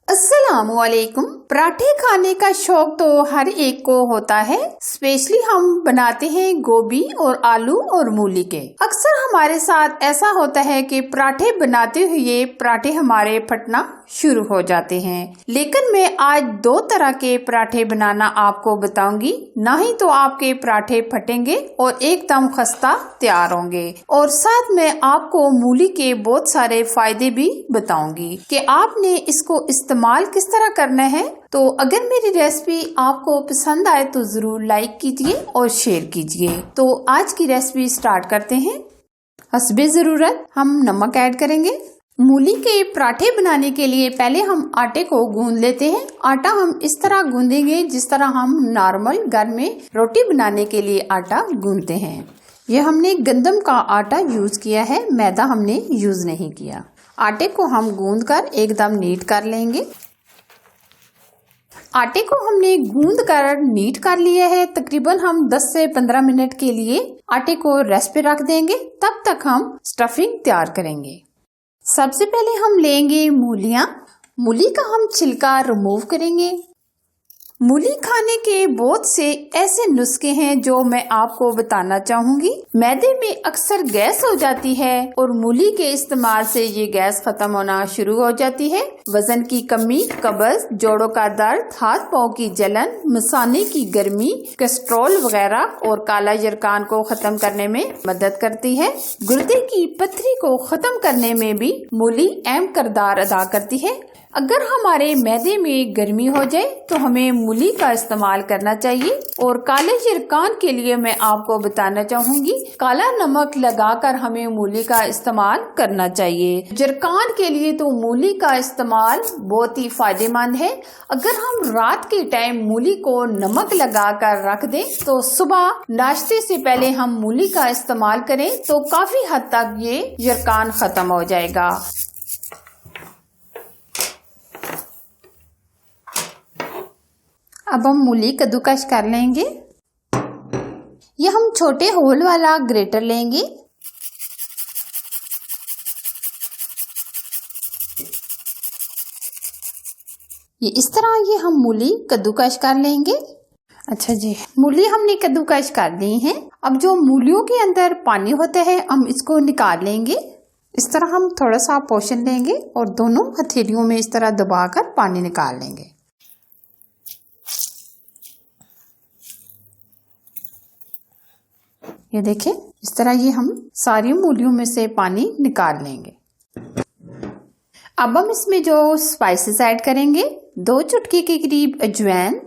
अस्सलामुअलैकुम। पराठे खाने का शौक तो हर एक को होता है। स्पेशली हम बनाते हैं गोभी और आलू और मूली के। अक्सर हमारे साथ ऐसा होता है कि पराठे बनाते हुए पराठे हमारे फटना शुरू हो जाते हैं। लेकिन मैं आज दो तरह के पराठे बनाना आपको बताऊंगी। ना ही तो आपके पराठे फटेंगे और एकदम खस्ता तैयार होंगे, और साथ में आपको मूली के बहुत सारे फायदे भी बताऊंगी कि आपने इसको इस्तेमाल किस तरह करना है। तो अगर मेरी रेसिपी आपको पसंद आए तो जरूर लाइक कीजिए और शेयर कीजिए। तो आज की रेसिपी स्टार्ट करते हैं। हस्बे ज़रूरत हम नमक ऐड करेंगे। मूली के पराठे बनाने के लिए पहले हम आटे को गूंद लेते हैं। आटा हम इस तरह गूंदेंगे जिस तरह हम नॉर्मल घर में रोटी बनाने के लिए आटा गूंदते हैं। ये हमने गंदम का आटा यूज किया है, मैदा हमने यूज नहीं किया। आटे को हम गूंद कर एकदम नीट कर लेंगे। आटे को हमने गूंद कर नीट कर लिया है। तकरीबन हम 10 से 15 मिनट के लिए आटे को रेस्ट पे रख देंगे। तब तक हम स्टफिंग तैयार करेंगे। सबसे पहले हम लेंगे मूलियां। मूली का हम छिलका रिमूव करेंगे। मूली खाने के बहुत से ऐसे नुस्खे हैं जो मैं आपको बताना चाहूंगी। मैदे में अक्सर गैस हो जाती है और मूली के इस्तेमाल से ये गैस खत्म होना शुरू हो जाती है। वजन की कमी, कब्ज, जोड़ों का दर्द, हाथ पाँव की जलन, मसाने की गर्मी, कोलेस्ट्रॉल वगैरह और काला यरकान को खत्म करने में मदद करती है। गुर्दे की पथरी को खत्म करने में भी मूली अहम किरदार अदा करती है। अगर हमारे मैदे में गर्मी हो जाए तो हमें मूली का इस्तेमाल करना चाहिए। और काले यरकान के लिए मैं आपको बताना चाहूंगी, काला नमक लगाकर हमें मूली का इस्तेमाल करना चाहिए। यरकान के लिए तो मूली का इस्तेमाल बहुत ही फायदेमंद है। अगर हम रात के टाइम मूली को नमक लगाकर रख दें तो सुबह नाश्ते से पहले हम मूली का इस्तेमाल करें तो काफी हद तक ये यरकान खत्म हो जाएगा। अब हम मूली कद्दूकस कर लेंगे। ये हम छोटे होल वाला ग्रेटर लेंगे। ये इस तरह ये हम मूली कद्दूकस कर लेंगे। अच्छा जी, मूली हमने कद्दूकस कर ली है। अब जो मूलियों के अंदर पानी होता है हम इसको निकाल लेंगे। इस तरह हम थोड़ा सा पोर्शन लेंगे और दोनों हथेलियों में इस तरह दबाकर पानी निकाल लेंगे। ये देखिए, इस तरह ये हम सारी मूलियों में से पानी निकाल लेंगे। अब हम इसमें जो स्पाइसेस ऐड करेंगे, 2 चुटकी के करीब अजवाइन,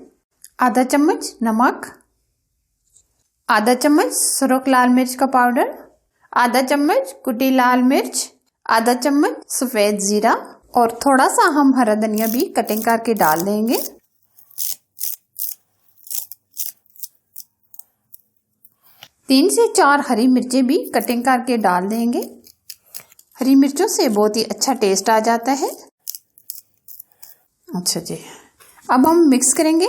आधा चम्मच नमक, आधा चम्मच सुरख लाल मिर्च का पाउडर, आधा चम्मच कुटी लाल मिर्च, आधा चम्मच सफेद जीरा और थोड़ा सा हम हरा धनिया भी कटिंग करके डाल देंगे। 3 से 4 हरी मिर्चें भी कटिंग करके डाल देंगे। हरी मिर्चों से बहुत ही अच्छा टेस्ट आ जाता है। अच्छा जी, अब हम मिक्स करेंगे।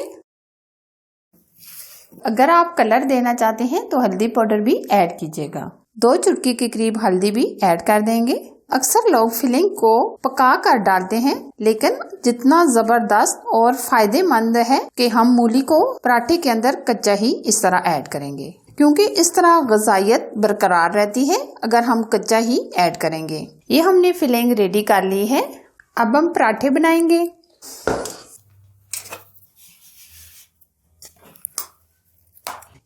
अगर आप कलर देना चाहते हैं तो हल्दी पाउडर भी ऐड कीजिएगा। 2 चुटकी के करीब हल्दी भी ऐड कर देंगे। अक्सर लोग फिलिंग को पका कर डालते हैं, लेकिन जितना जबरदस्त और फायदेमंद है कि हम मूली को पराठे के अंदर कच्चा ही इस तरह ऐड करेंगे, क्योंकि इस तरह ग़िज़ाइयत बरकरार रहती है अगर हम कच्चा ही ऐड करेंगे। ये हमने फिलिंग रेडी कर ली है। अब हम पराठे बनाएंगे।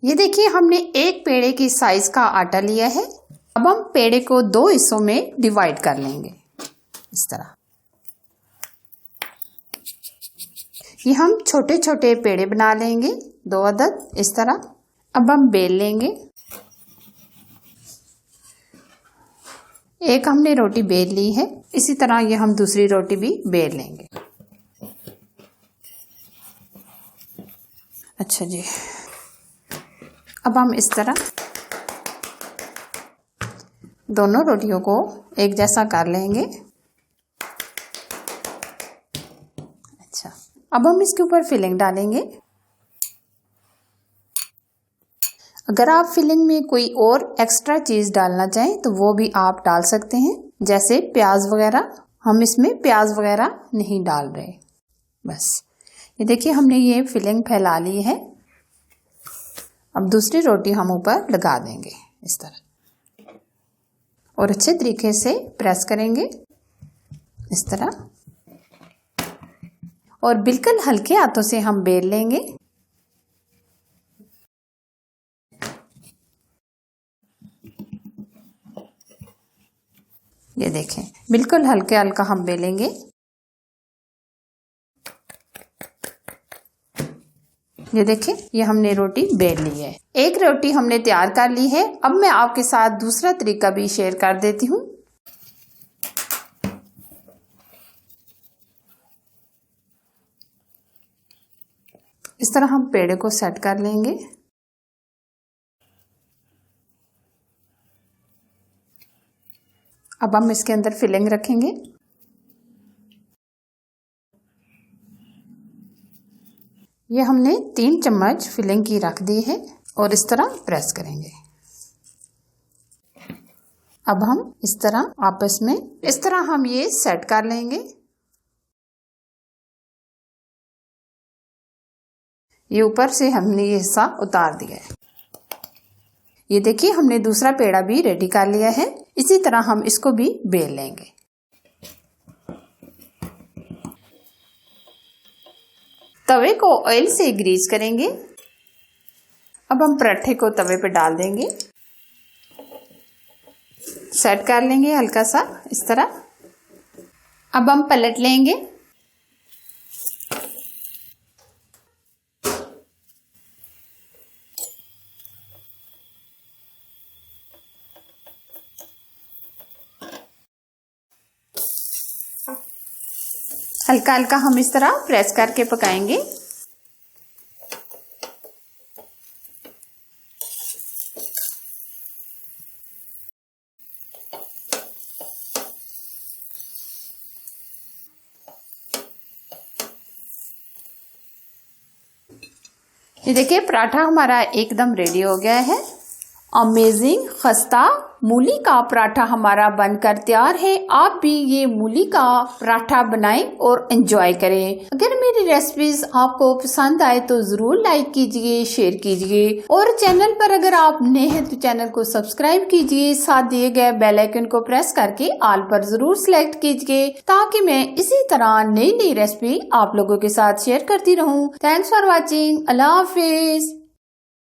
ये देखिए, हमने एक पेड़े की साइज का आटा लिया है। अब हम पेड़े को 2 हिस्सों में डिवाइड कर लेंगे इस तरह। ये हम छोटे छोटे पेड़े बना लेंगे, 2 अदद इस तरह। अब हम बेल लेंगे। एक हमने रोटी बेल ली है, इसी तरह ये हम दूसरी रोटी भी बेल लेंगे। अच्छा जी, अब हम इस तरह दोनों रोटियों को एक जैसा कर लेंगे। अच्छा, अब हम इसके ऊपर फिलिंग डालेंगे। अगर आप फिलिंग में कोई और एक्स्ट्रा चीज़ डालना चाहें तो वो भी आप डाल सकते हैं, जैसे प्याज वगैरह। हम इसमें प्याज वगैरह नहीं डाल रहे। बस ये देखिए हमने ये फिलिंग फैला ली है। अब दूसरी रोटी हम ऊपर लगा देंगे इस तरह और अच्छे तरीके से प्रेस करेंगे इस तरह और बिल्कुल हल्के हाथों से हम बेल लेंगे। ये देखें बिल्कुल हल्के हल्का हम बेलेंगे। ये देखें ये हमने रोटी बेल ली है। एक रोटी हमने तैयार कर ली है। अब मैं आपके साथ दूसरा तरीका भी शेयर कर देती हूँ। इस तरह हम पेड़े को सेट कर लेंगे। अब हम इसके अंदर फिलिंग रखेंगे। ये हमने 3 चम्मच फिलिंग की रख दी है और इस तरह प्रेस करेंगे। अब हम इस तरह आपस में इस तरह हम ये सेट कर लेंगे। ये ऊपर से हमने ये हिस्सा उतार दिया है। ये देखिए हमने दूसरा पेड़ा भी रेडी कर लिया है। इसी तरह हम इसको भी बेल लेंगे। तवे को ऑयल से ग्रीस करेंगे। अब हम पराठे को तवे पे डाल देंगे, सेट कर लेंगे हल्का सा इस तरह। अब हम पलट लेंगे। हल्का हल्का हम इस तरह प्रेस करके पकाएंगे। ये देखिए पराठा हमारा एकदम रेडी हो गया है। अमेजिंग खस्ता मूली का पराठा हमारा बनकर तैयार है। आप भी ये मूली का पराठा बनाएं और एंजॉय करें। अगर मेरी रेसिपीज आपको पसंद आए तो जरूर लाइक कीजिए, शेयर कीजिए और चैनल पर अगर आप नए हैं तो चैनल को सब्सक्राइब कीजिए। साथ दिए गए बेल आइकन को प्रेस करके ऑल पर जरूर सिलेक्ट कीजिए ताकि मैं इसी तरह नई नई रेसिपी आप लोगों के साथ शेयर करती रहूं। Thanks for watching. Allah Hafiz.